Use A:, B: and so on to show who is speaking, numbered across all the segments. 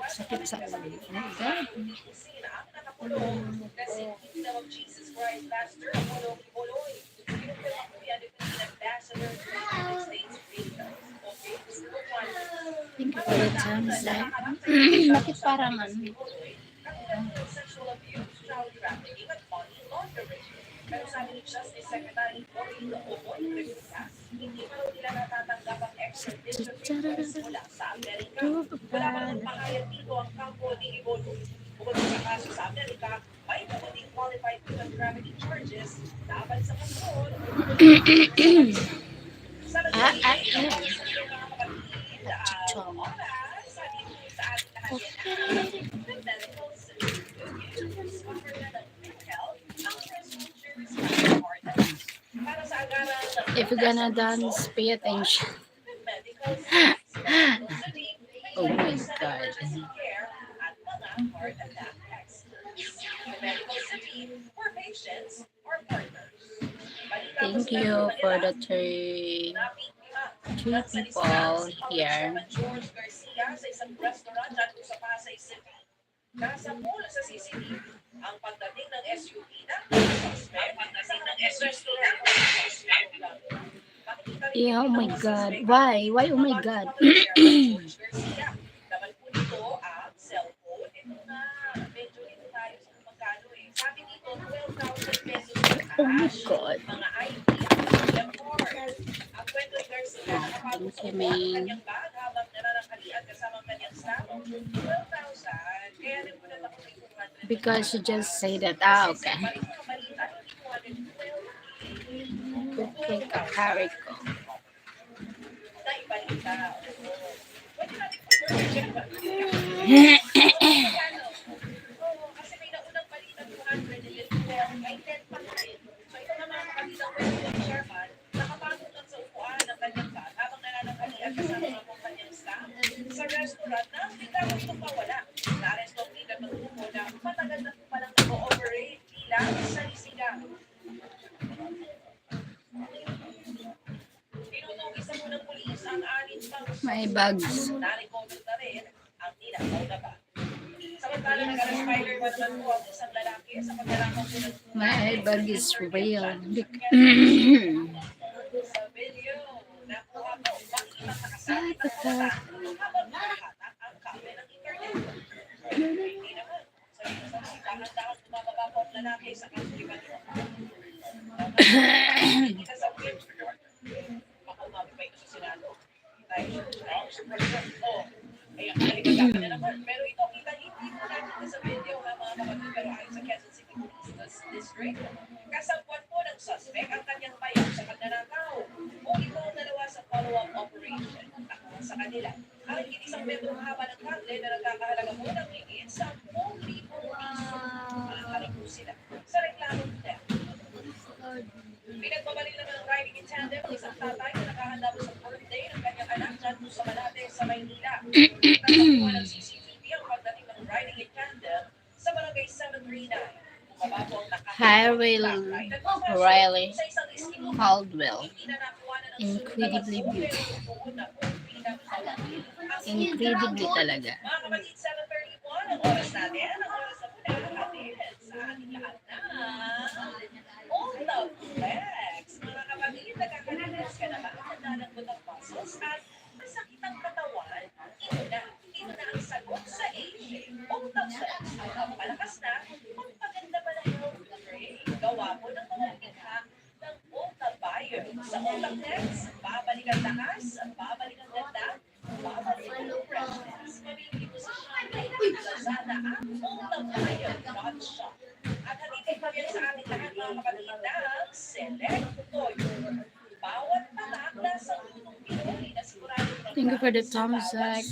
A: Sakit sa ulo. Oh my God. Thank you for the thumbs up. Bakit parang ano? Chichong. If you're gonna dance, pay attention. Oh my God. Thank you for the three people here. Yeah, oh my God. Why? Why, oh my God? Oh my God. Thank you, man. Because you just say that. Ah, okay. Okay, kakariko. My bags. My bag is real. Riley Caldwell. Incredibly beautiful. Incredibly talaga. Thank you for the thumbs up.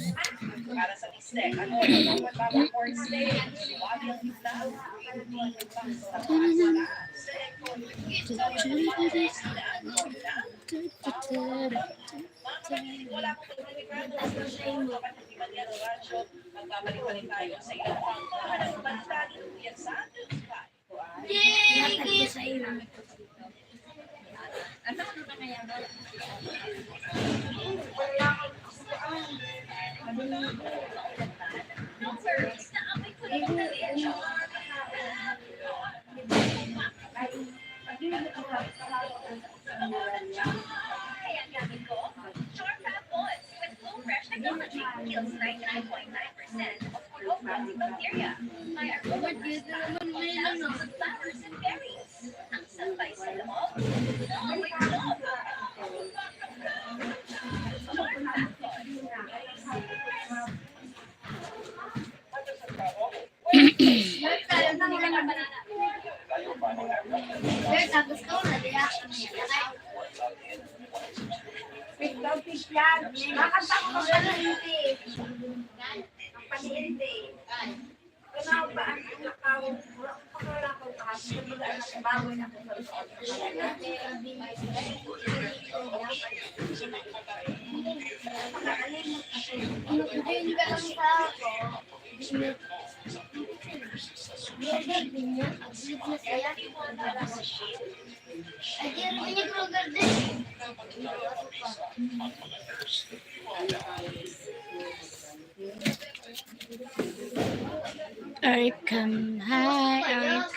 A: Arkham, hi Ark.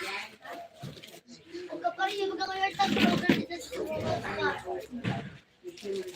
A: Thank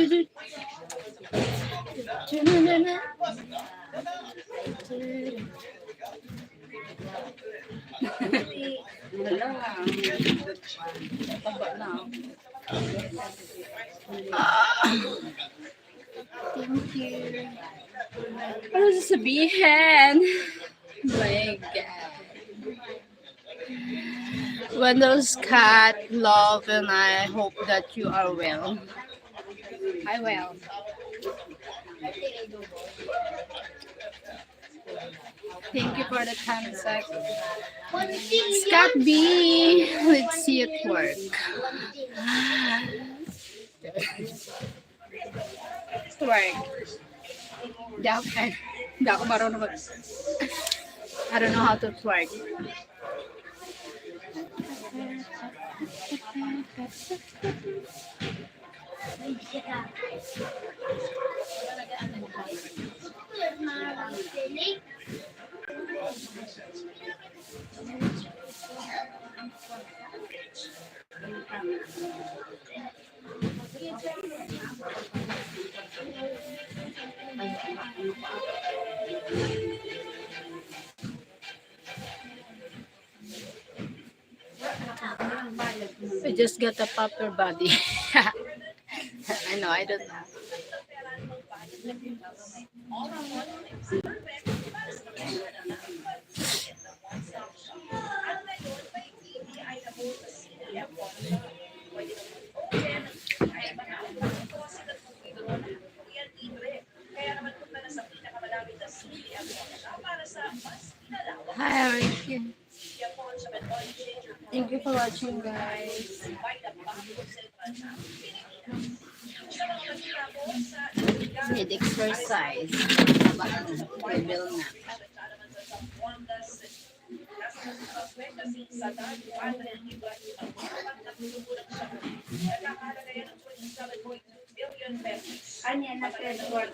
A: you.
B: Ano sasabihin? My God.
A: Windows Cat, love, and I hope that you are well.
B: I will.
A: Thank you for the thumbs up. Scott B, let's see it work.
B: Twerk. Hindi ako marunong mag...
A: I don't know how to twerk. I just got a pupper body. I know, I don't know. Hi, Ricky. Thank you for watching, guys. Need exercise. Level na.
C: Anya na work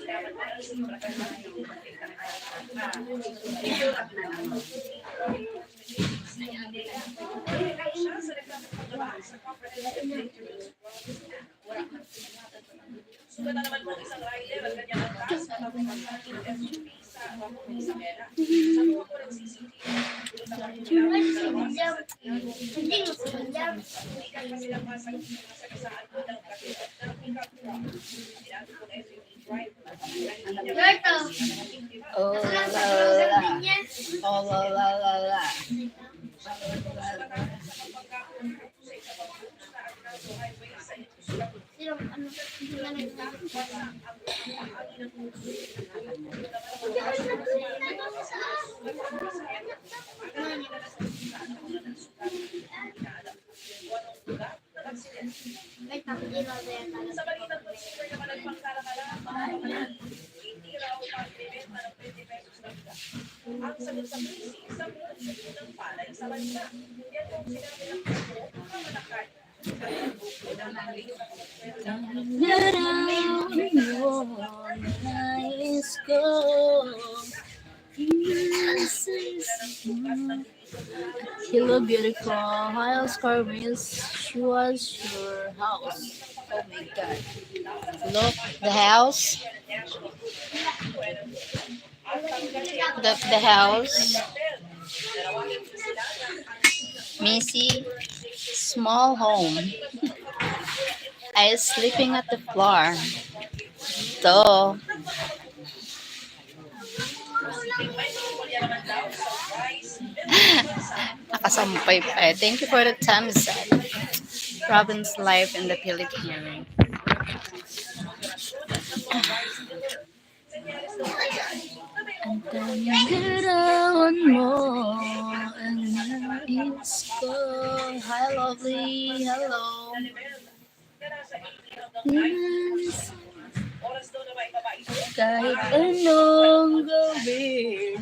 A: Oh la la la. Oh la la la la. Nice go. Hello, beautiful. Hi, Oscar Miss. She was your house. Oh my god. Look, the house. The house. Missy. Small home. I was sleeping at the floor. So, nakasampay pa eh. Thank you for the thumbs up. Province life in the Philippines. Ang ganda mo ang nais ko. Hi, lovely. Hello. Kahit anong gawin.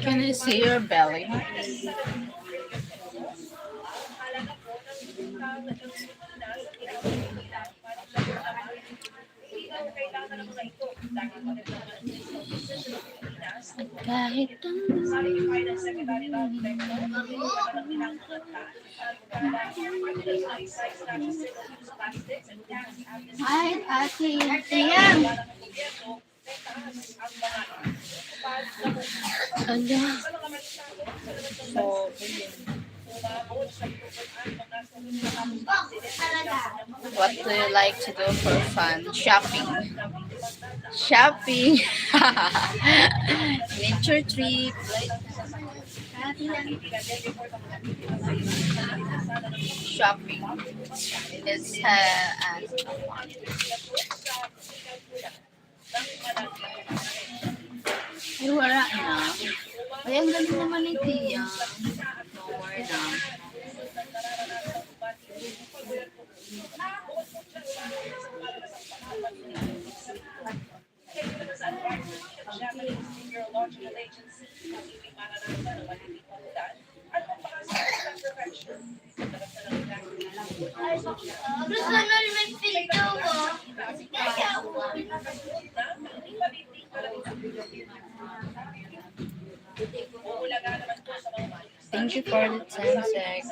A: Can I see your belly? Kahit ay, ate, yan. Ala. What do you like to do for fun? Shopping. Shopping. Nature trip. Shopping. It's ay, wala na. Ay, ang ganda naman ni Tia. No more na.
C: Personal may filter ko.
A: Thank you for the 10 sec.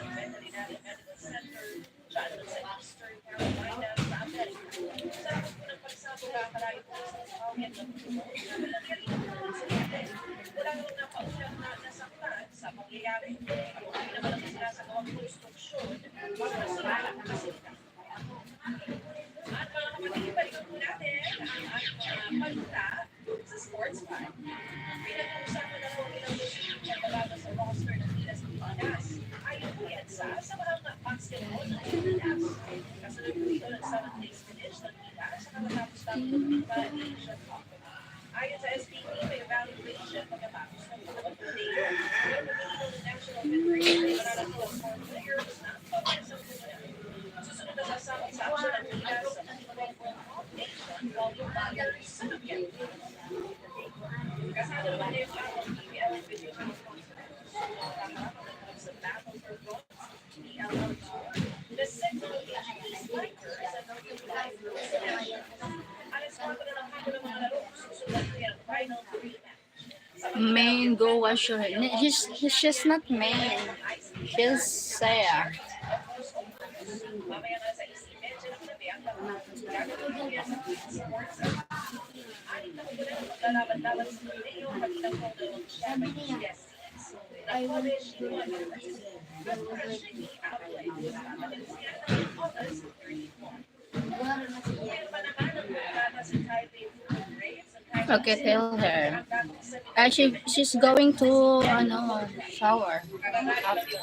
A: Main, go wash your hair. He's just not main. She's Saya. I will. Okay, tell her. She's going to shower after.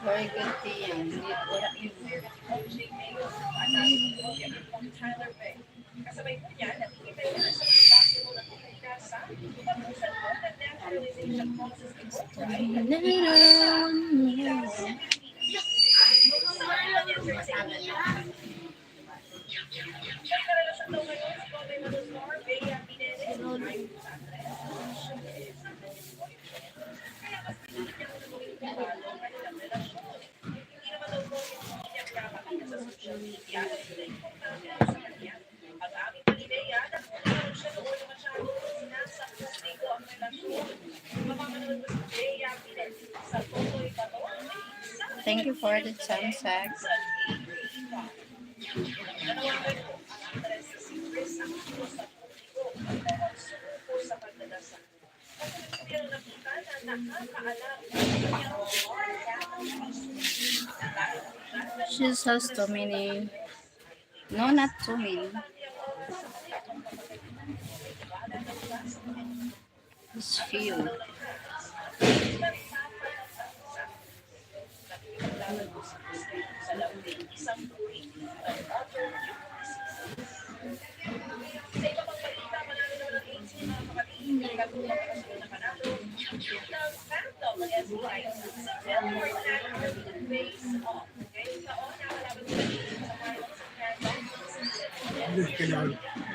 A: Very good thing. Thank you for the sunset. She has too many. No, not too many. It's few.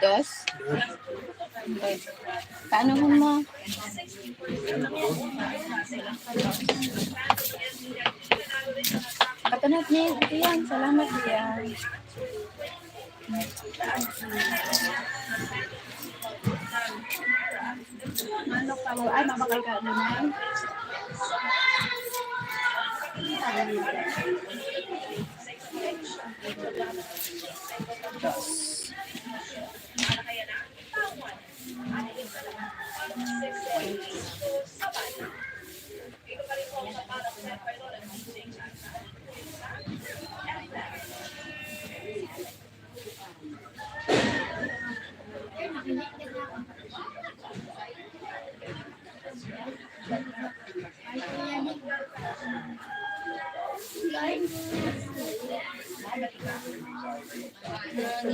A: Dos? Okay. Paano mo? Katanap niya. Ito yan. Salamat yan.
B: Manok ka mo. Ay, mabakal ka naman.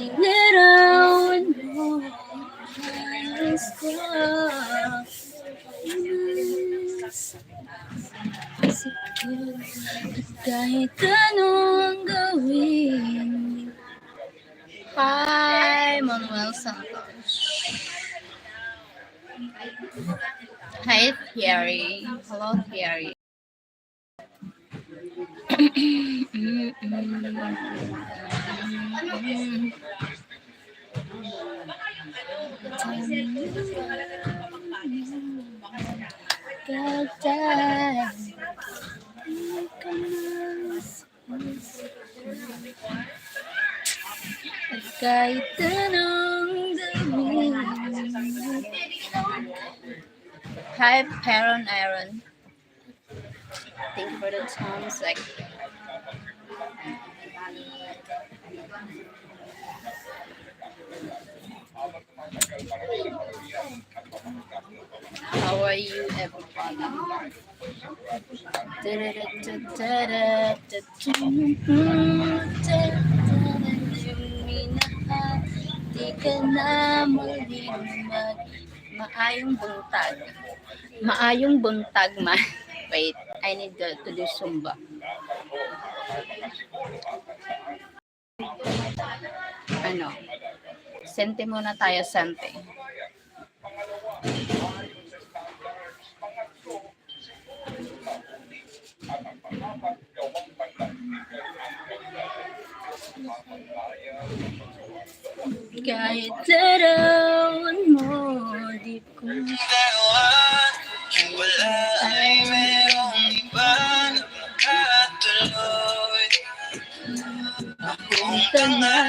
A: Running around the sky. Kahit anong gawin. Hi, Manuel Santos. Hi, Thierry. Hello, Thierry. Kahit anong gawin. Hi, Peron Iron. Thank you for the thumbs up. How are you, everybody? Di ka na muling maayong buntag. Maayong buntag man. Wait, I need to do Zumba. Ano? Sente muna tayo, sente. Kahit larawan mo, di ko
D: wala ay merong iba na makatuloy. Kung tanga,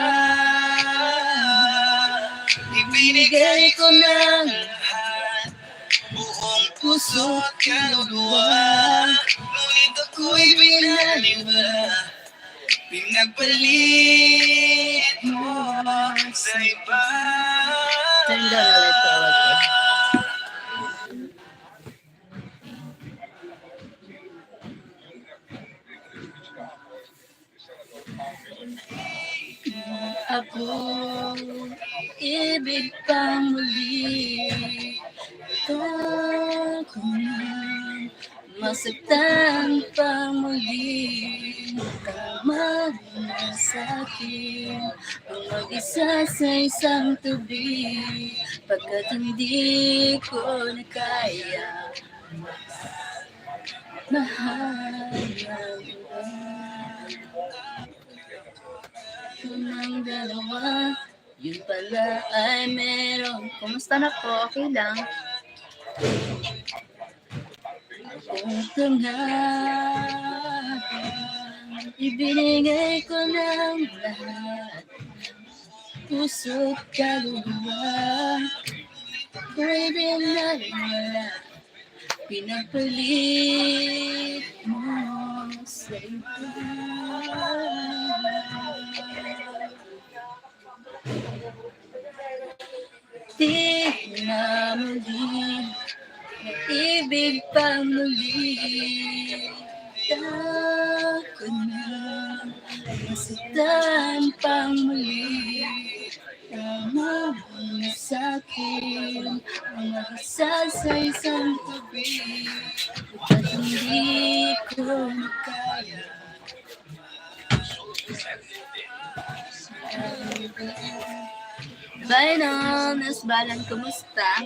D: di Binigay ko ng lahat, buong puso at kaluluwa. Ngunit ako'y binaliwa, pinagpalit mo sa iba.
A: Turn down a little, okay? Ako, ibig pang muli. Ako na, masaktan pang muli. Tama na sa'kin, ang mag-isa sa isang tabi. Pagkat hindi ko na kaya mahal ng iba. Ng dalawa, yun pala ay meron. Kumusta na po? Okay lang. Ito nga, ibinigay ko ng lahat, puso't kaluluwa. Ako'y binaliwala, pinagpalit mo sa iba. Di na muli, ibig pa muli. Ako na, masaktan pang muli. Tama mo na sa'kin, ang mag-isa sa isang tabi. At hindi ko na kaya. Bye, Nas Balan, kumusta?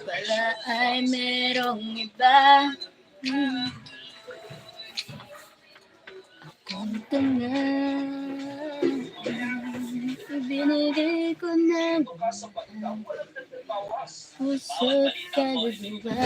A: Pala ay merong iba. Ako nga, ibinigay ko ng puso't kaluluwa.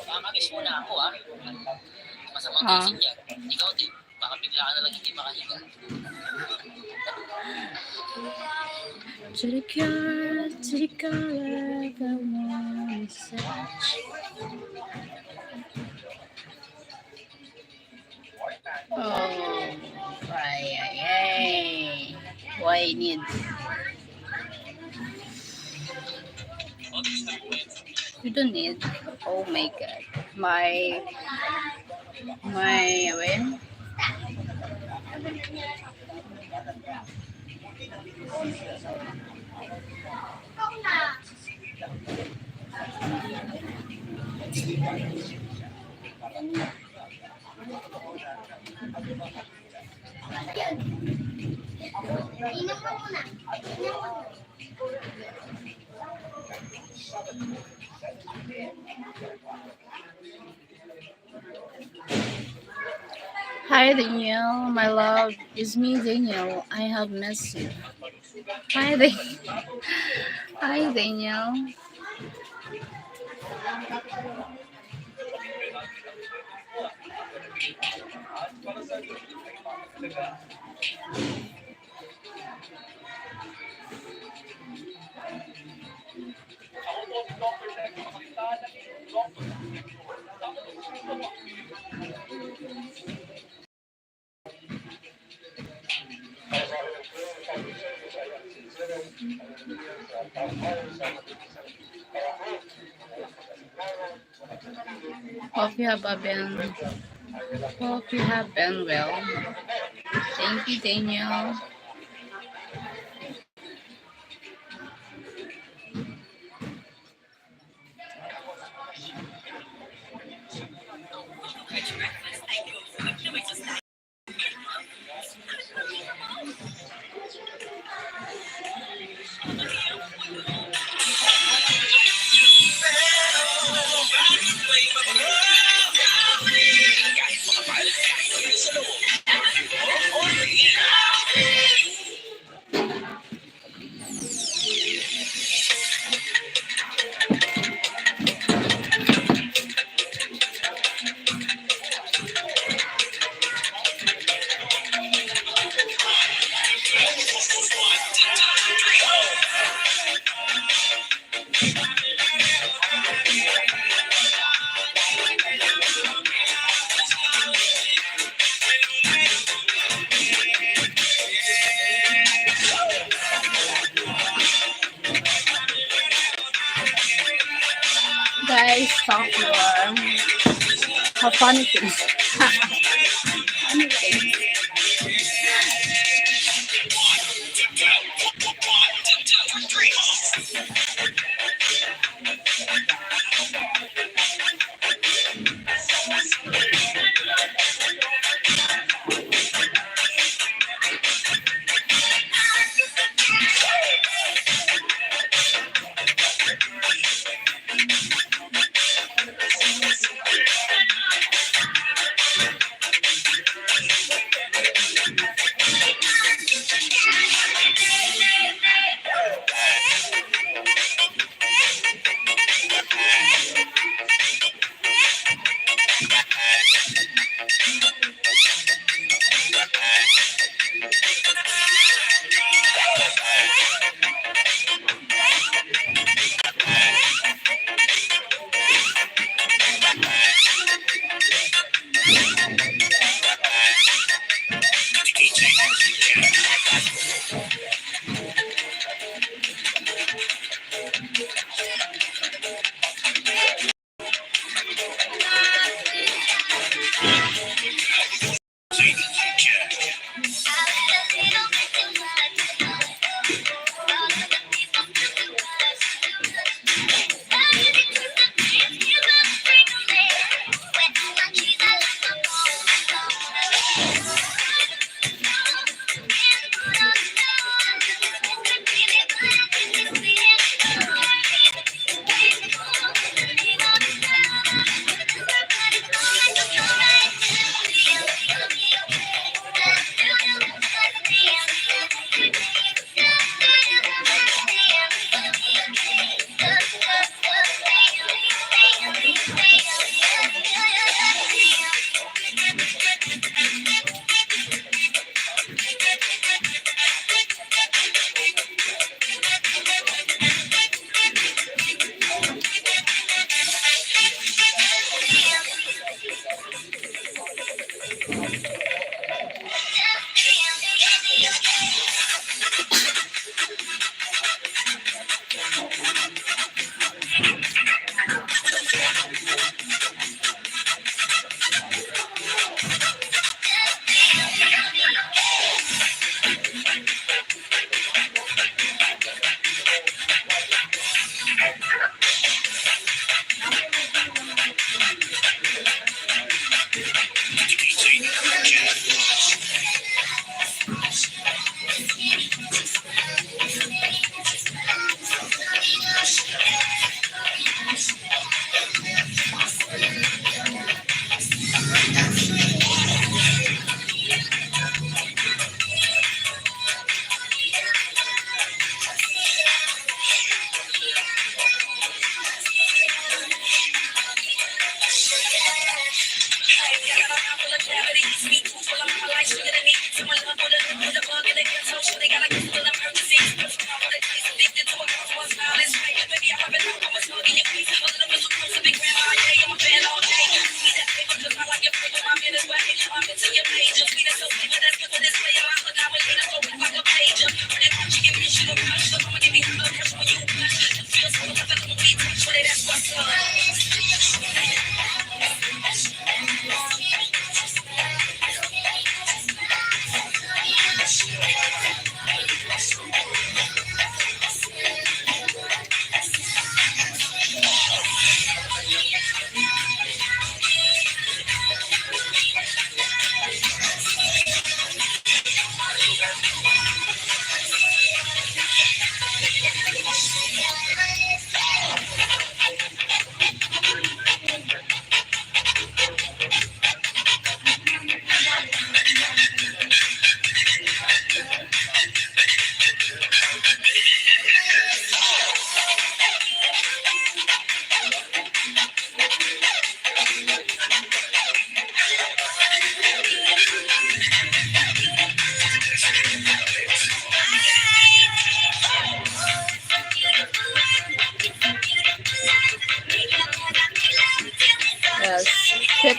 E: Mamamis muna ako Masamang
A: Ah.
E: isip niya. Ikaw din. Baka bigla ka na lang hindi makahiga.
A: Chirika, message. Oh, ay. Why need? You don't need. Oh my God. My, wait.
C: Inom mo muna.
A: Hi Daniel, my love. It's me Daniel. I have missed you. Hi Daniel. Hi Daniel. Hope you have been well. Thank you, Daniel. Guys, stop your how funny things. Funny things.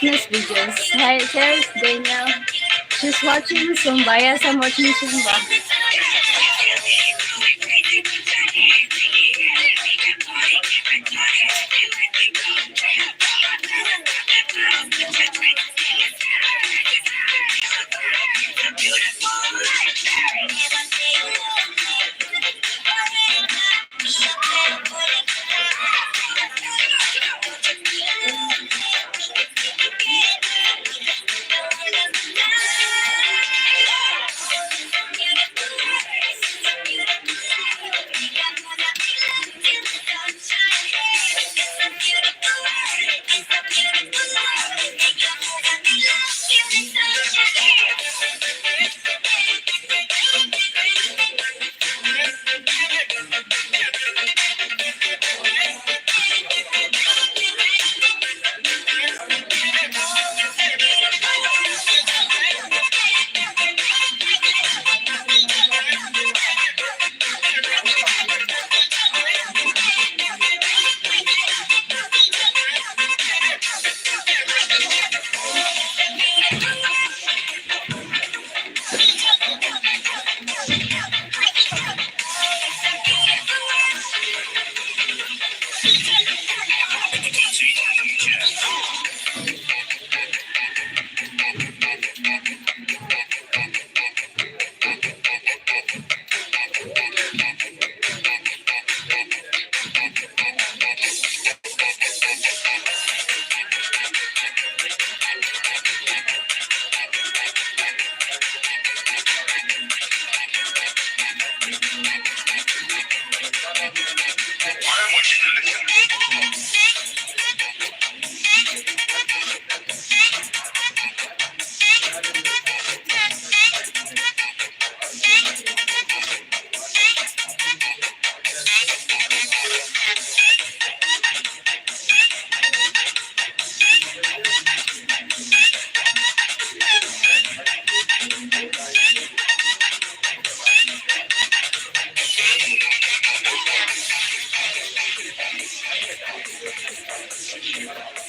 A: fitness videos. Hi, there's Daniel. She's watching Zumba. Yes, I'm watching Zumba.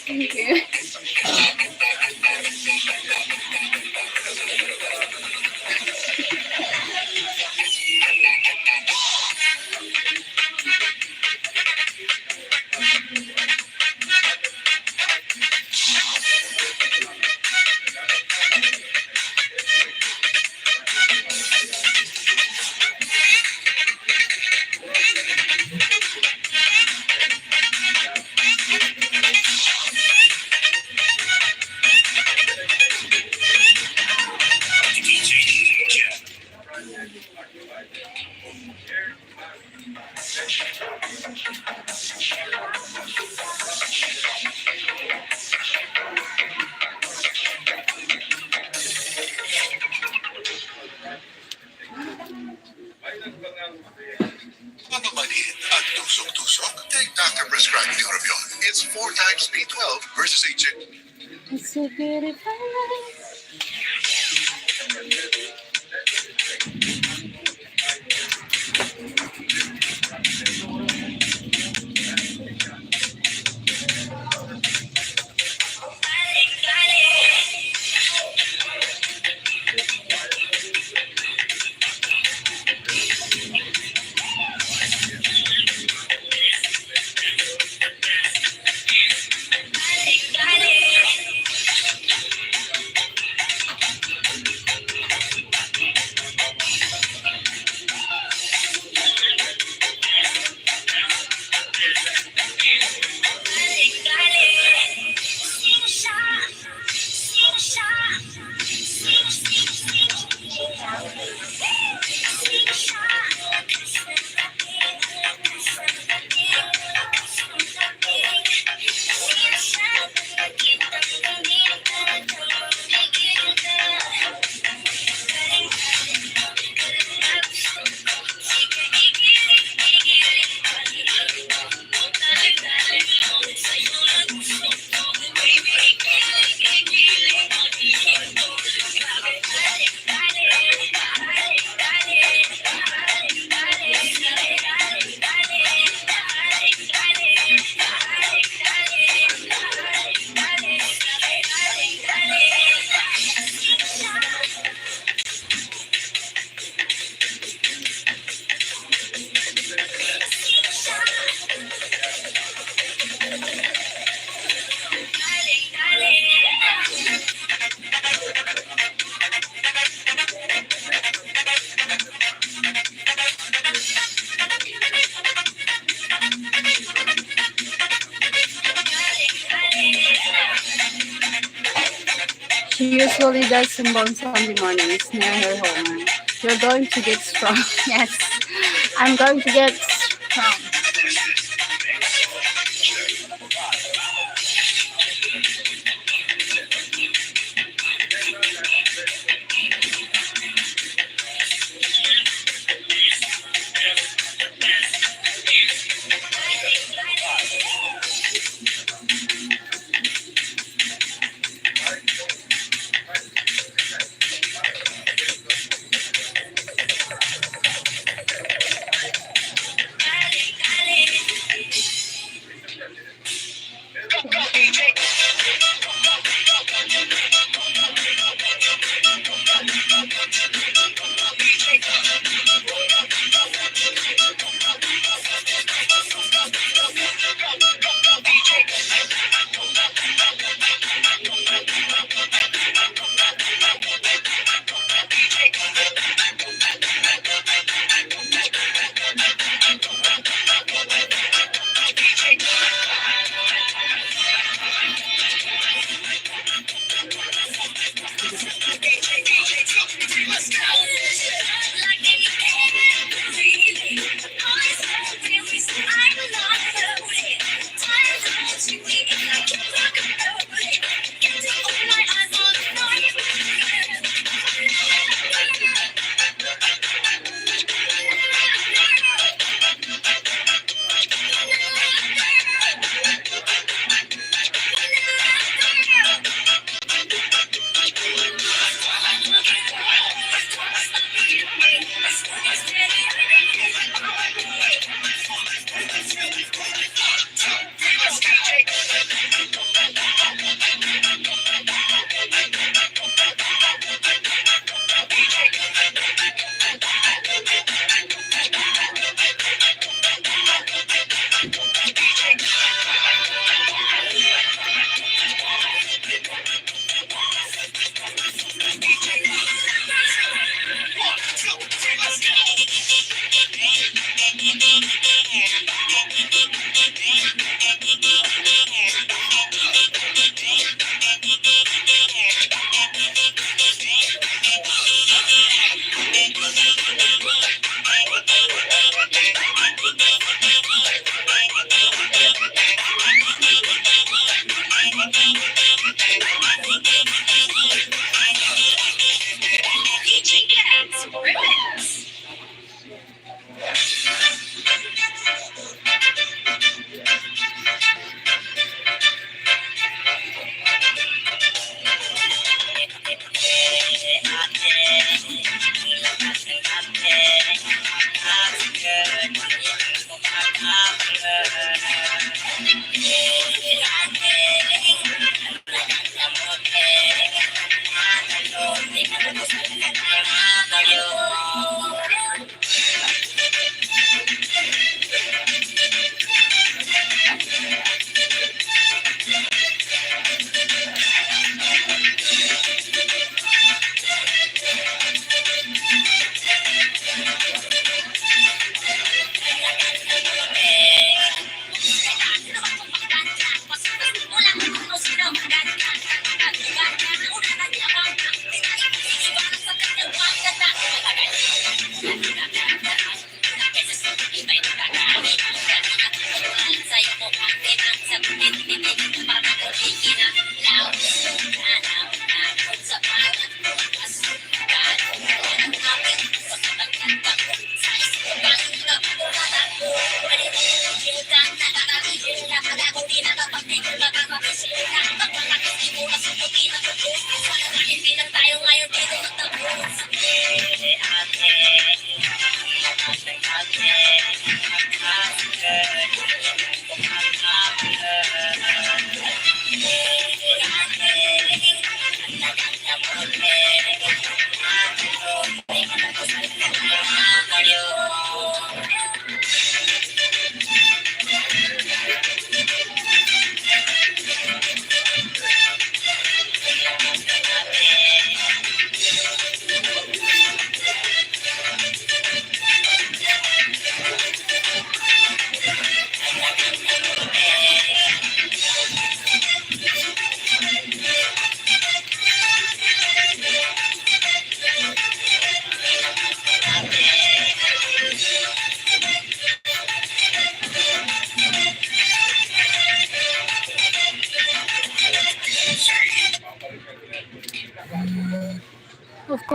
A: Thank you.
D: Mapapanit at tusok-tusok? Take doctor-prescribed Neurobion. It's 4 times B12 versus
A: It's a beautiful life.
B: She usually does some on Sunday mornings near her home. You're going to get strong. Yes, I'm going to get strong.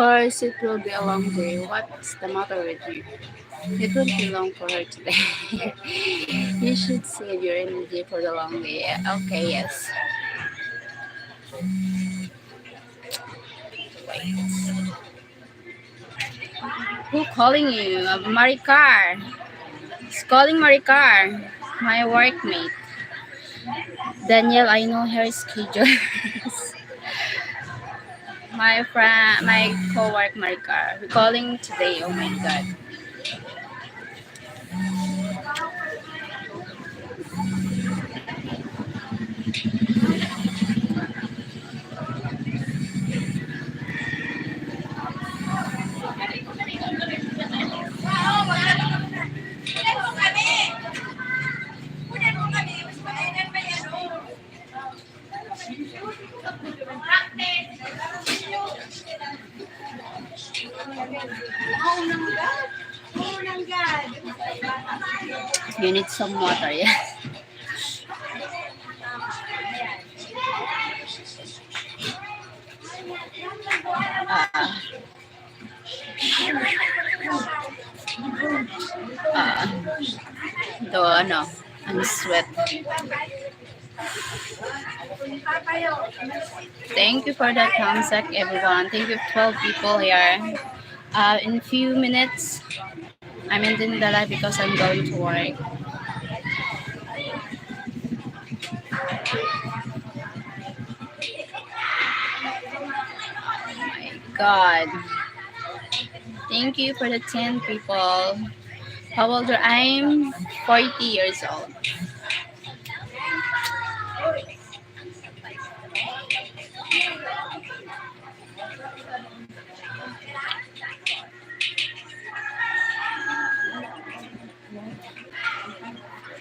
B: course, it will be a long day. What's the matter with you? It won't be long for her today. You should save your energy for the long day. Okay, yes. Wait. Who calling you? Maricar. It's calling Maricar, my workmate. Daniel, I know her schedule. My friend, my co-work Maricar. We're calling today. Oh my god. You need some water, yeah. I'm sweat. Thank you for that thumbs up, everyone. Thank you, 12 people here. In a few minutes, I'm ending the live because I'm going to work. Oh my god. Thank you for the 10 people. How old are I'm 40 years old.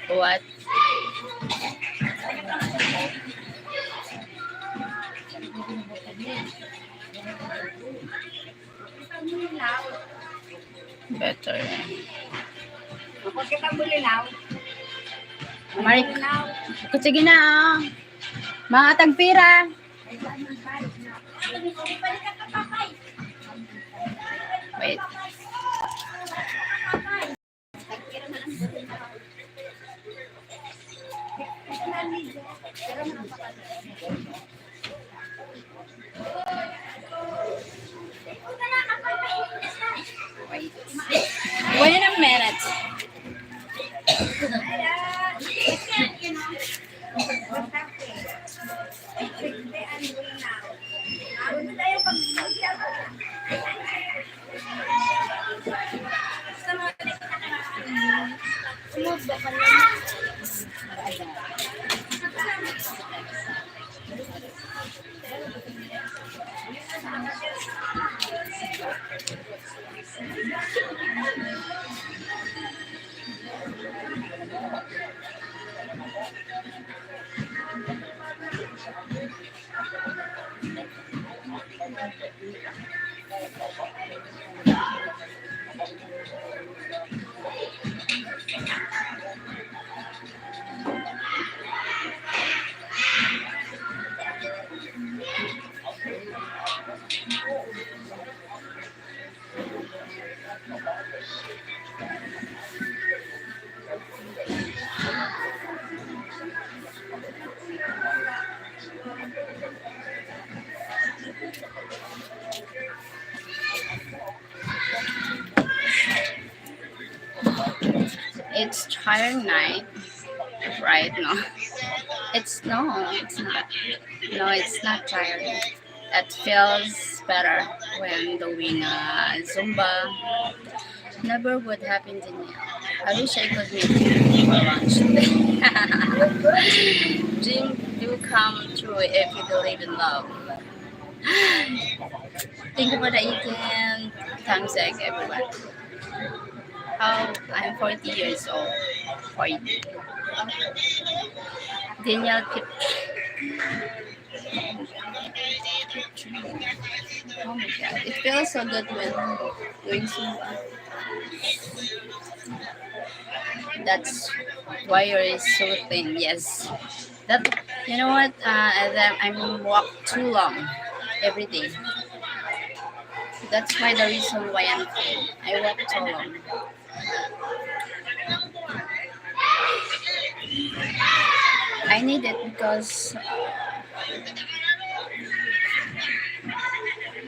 B: What? Better. Marik, sige na. Mga tagpira. Wait. Wait a minute. It's tiring night, right? No, it's not. No, it's not tiring. It feels better when doing Zumba. Never would happen to me. I wish I could meet you for lunch today. Dream do come true if you believe in love. Thank you for the 18 thumbs up, everyone. I'm 40 years old. 40. Daniel keep. Oh my god, it feels so good when doing Zumba. That's why you're so thin. Yes. That, you know what? I'm walk too long every day. That's why the reason why I walk so long. I need it because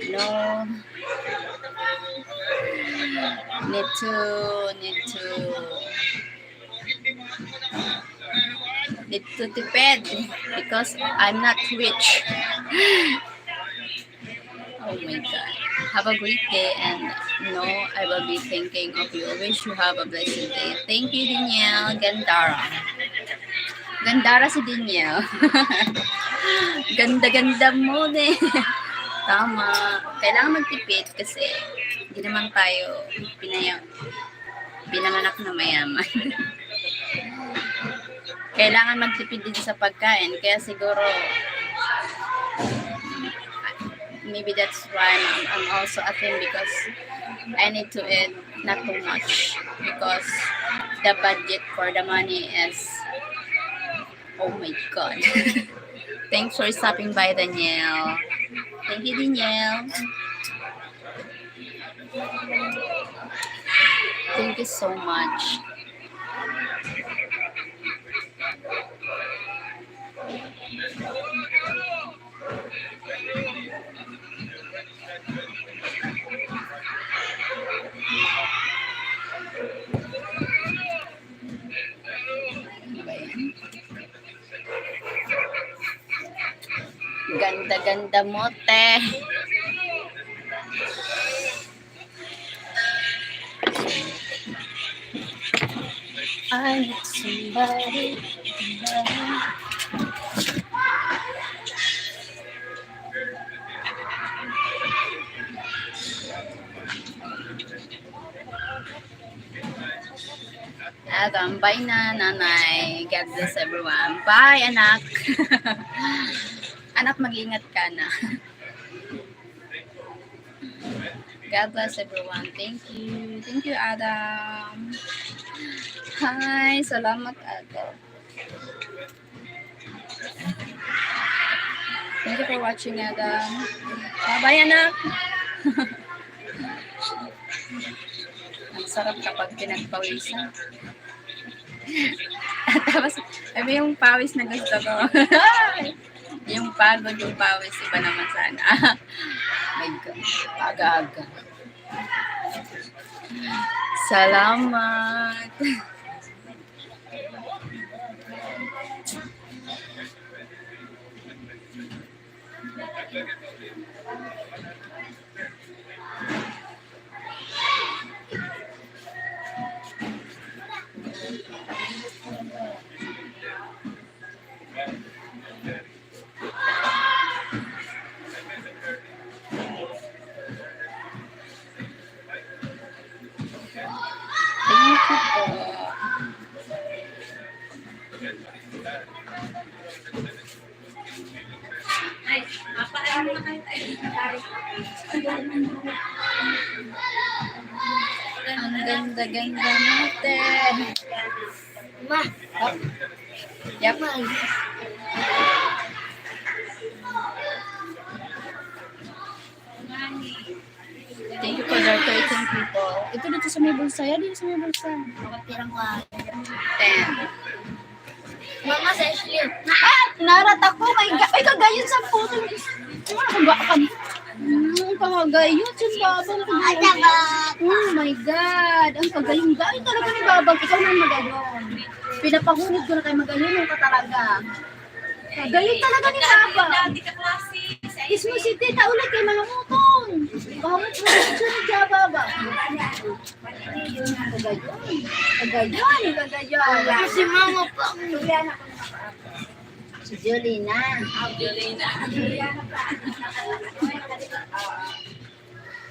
B: no need to tipid because I'm not rich. Oh my God. Have a great day and I will be thinking of you. Wish you have a blessed day. Thank you, Danielle. Gandara. Gandara si Danielle. Ganda-ganda mo din. Tama. Kailangan magtipid kasi hindi naman tayo pinanganak na mayaman. Kailangan magtipid din sa pagkain. Kaya siguro maybe that's why I'm also a thin because I need to eat not too much because the budget for the money is oh my God. Thanks for stopping by, Danielle. Thank you, Danielle. Thank you so much. Ganda-ganda mo, te. I need somebody. Adam, bye na, nanay. God bless everyone. Bye, anak. Anak, mag-ingat ka na. God bless everyone. Thank you. Thank you, Adam. Hi, salamat, Adam. Thank you for watching, Adam. Bye, anak. Ang sarap kapag pinagpawisan. Tapos, may yung pawis na gusto ko. Yung pagod, yung pawis, iba naman sana. My God, aga-aga. Salamat. Thank you po. Ang ganda-ganda natin.
C: Ma,
B: Yep. Thank you for the 13 people. Ito dito sa may bulsa. Yan dito sa may bulsa.
C: makatirang ko.
B: 10.
C: Mama, sa Ashley.
B: Narat ako. May kagayon sa photo. Kagayon sa babang. Oh my God. Ang kagayon-gayon talaga ni babang. Ikaw na magayon. Pinapahunod ko na kay magayon yung katalaga. Kagayon talaga ni babang. Ismo si tita ulit kay mga mutong. Bahamot mo siya ni Jababa. Kagayon.
C: Kasi mama pa.
B: Si Jolina.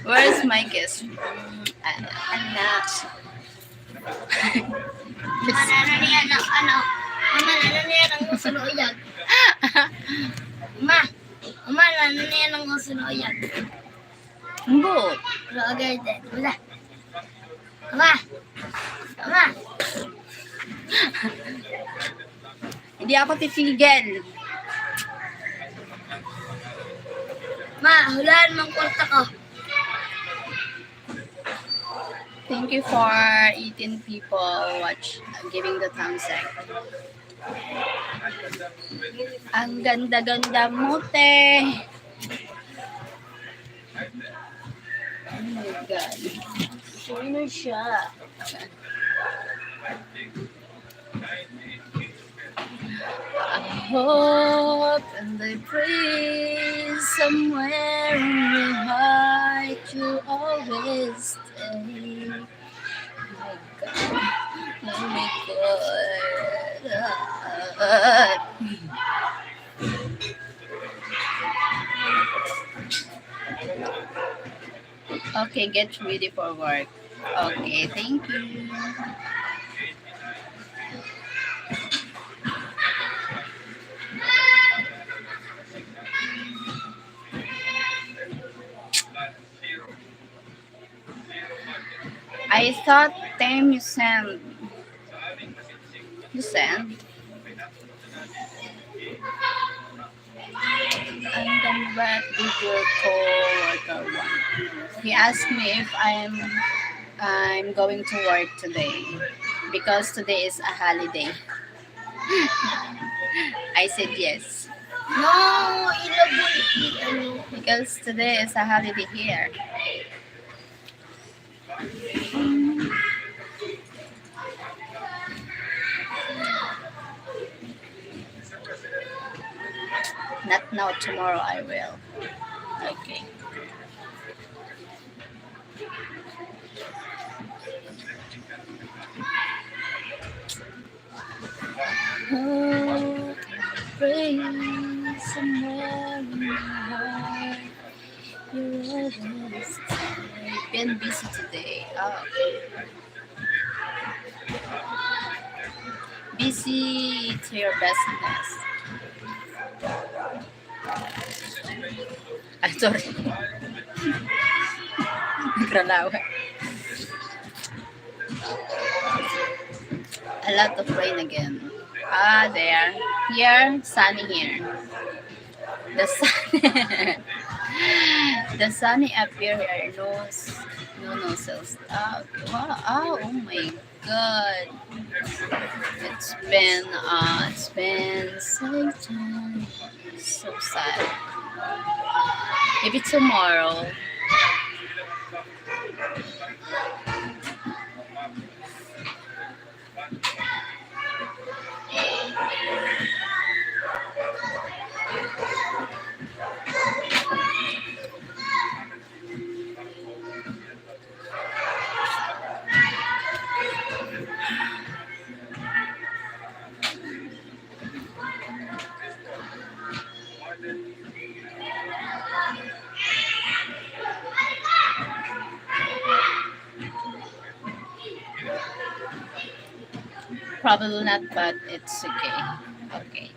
B: Where's my guest? Anak.
C: Manananiyan ng ano. Manananiyan ng usuloyan. Manananiyan ng usuloyan.
B: Mbo.
C: Lagay din. Wala. Mama.
B: Hindi ako titigil.
C: Ma, hulaan mong kwarta ko.
B: Thank you for 18 people giving the thumbs up. Ang ganda-ganda mo, te. Oh my God. Sino siya? I hope and I pray somewhere in your heart you always stay. Oh my God. Okay, get ready for work. Okay, thank you. I thought time you sent. You sent? And then back with your coworker one. He asked me if I'm going to work today because today is a holiday. I said yes
C: No, ilabol.
B: because today is a holiday here. Not now, tomorrow I will. Okay. Oh, pray somewhere in your heart you're always been busy today. Oh. Busy to your bestness. I'm sorry. Nagralawa. A lot of rain again. Ah, there. Here, sunny here. The sun. The sunny up here are no noses. Ah, okay. Wow. Oh my God. It's been so time. So sad. Maybe tomorrow. Probably not, but it's okay. Okay.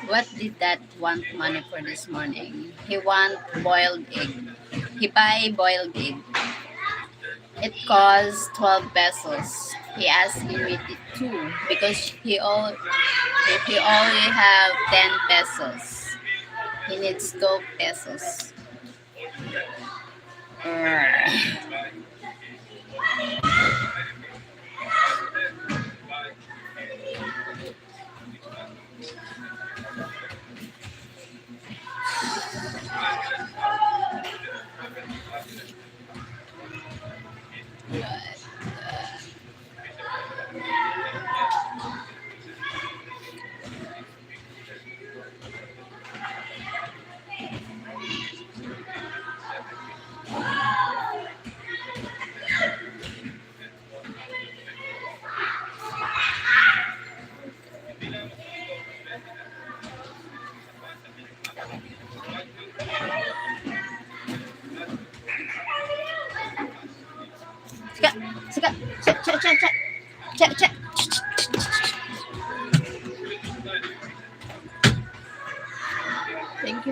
B: What did that want money for this morning? He want boiled egg. He buy boiled egg. It costs 12 pesos. He asked me with it too because if he only have 10 pesos, he needs 12 pesos. Urgh.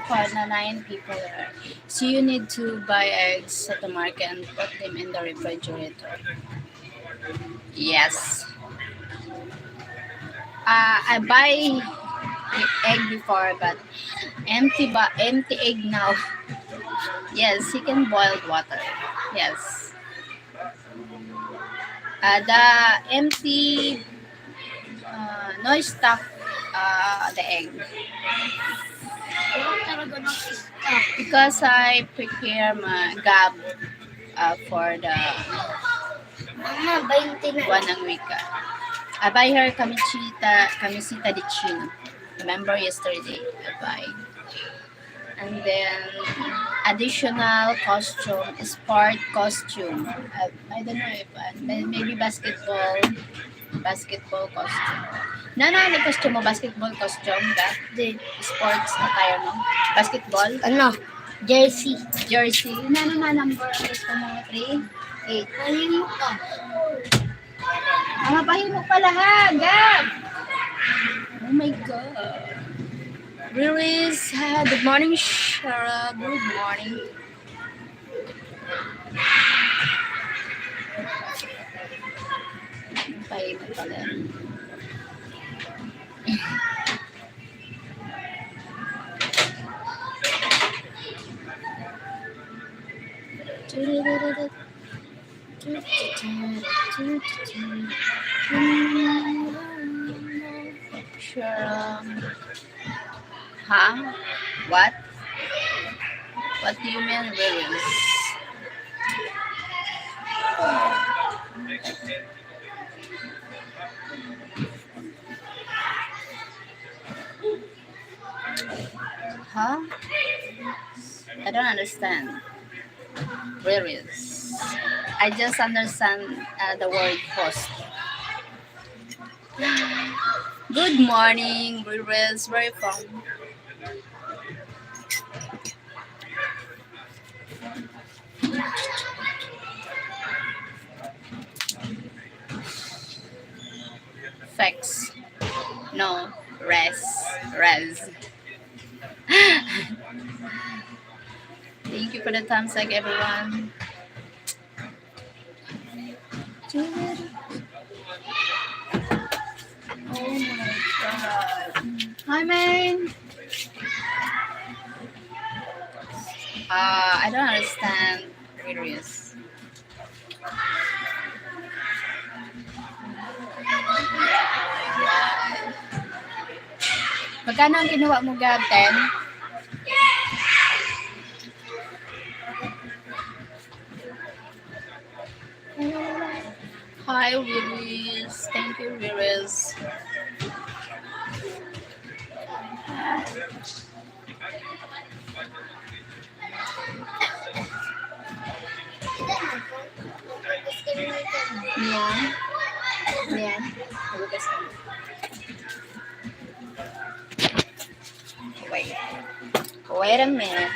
B: for the 9 people there. So you need to buy eggs at the market and put them in the refrigerator. Yes. I buy egg before, but empty egg now. Yes, you can boil water. Yes. The empty no stock the egg
C: Wala talaga ng stock.
B: because I prepare my gab for the
C: Mama, 20 na.
B: one ng wika. I buy her camisita de chino. Remember yesterday I buy. And then additional costume, sport costume. I don't know if maybe basketball costume. No, costume mo, basketball costume ba?
C: Then,
B: Sports attire mo? Basketball?
C: ano? Jersey.
B: Jersey? Na number gusto mo? 3? 8?
C: Ayun mo ka.
B: Mapahin mo pala ha, Gab! Oh my God. Riris, good morning, Shara. Good morning. Mapahin mo pala. Sure. Huh? What? What do you mean, Riris? Huh? I don't understand. Riris. I just understand the word host. Good morning, Riris. Where are you from? Facts. No. Res. Thank you for the thumbs up, everyone. Oh my God. Hi, man. I don't understand. Curious. Magkano ang kinuha mo, Gab? 10? Hi, Willis. Thank you, Willis. Yan. Hugas ka na. Wait a minute.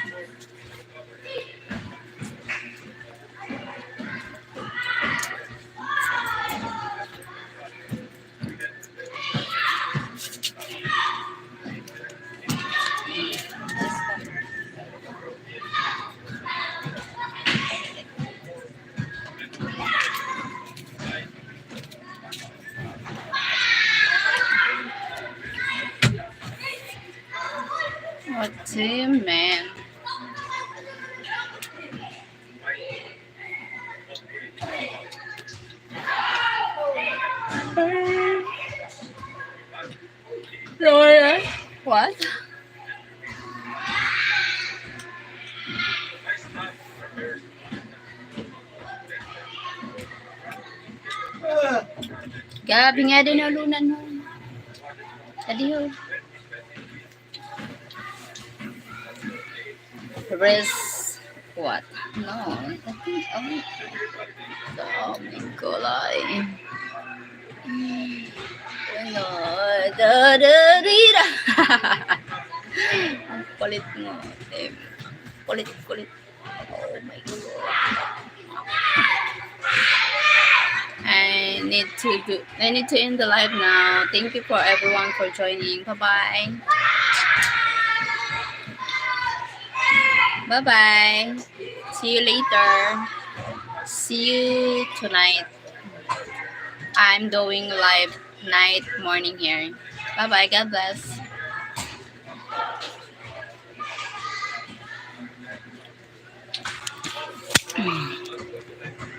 B: What team, man? Laura, what? Gabi nga din ang lunan mo. Adiyo. Rest. What? No. I think, oh my God. Ano? Da-da-di-da. Ang kulit mo. Kulit. Oh my God. I need to end the live now. Thank you for everyone for joining. Bye-bye.
A: Bye-bye. See you later. See you tonight. I'm doing live night, morning here. Bye-bye. God bless.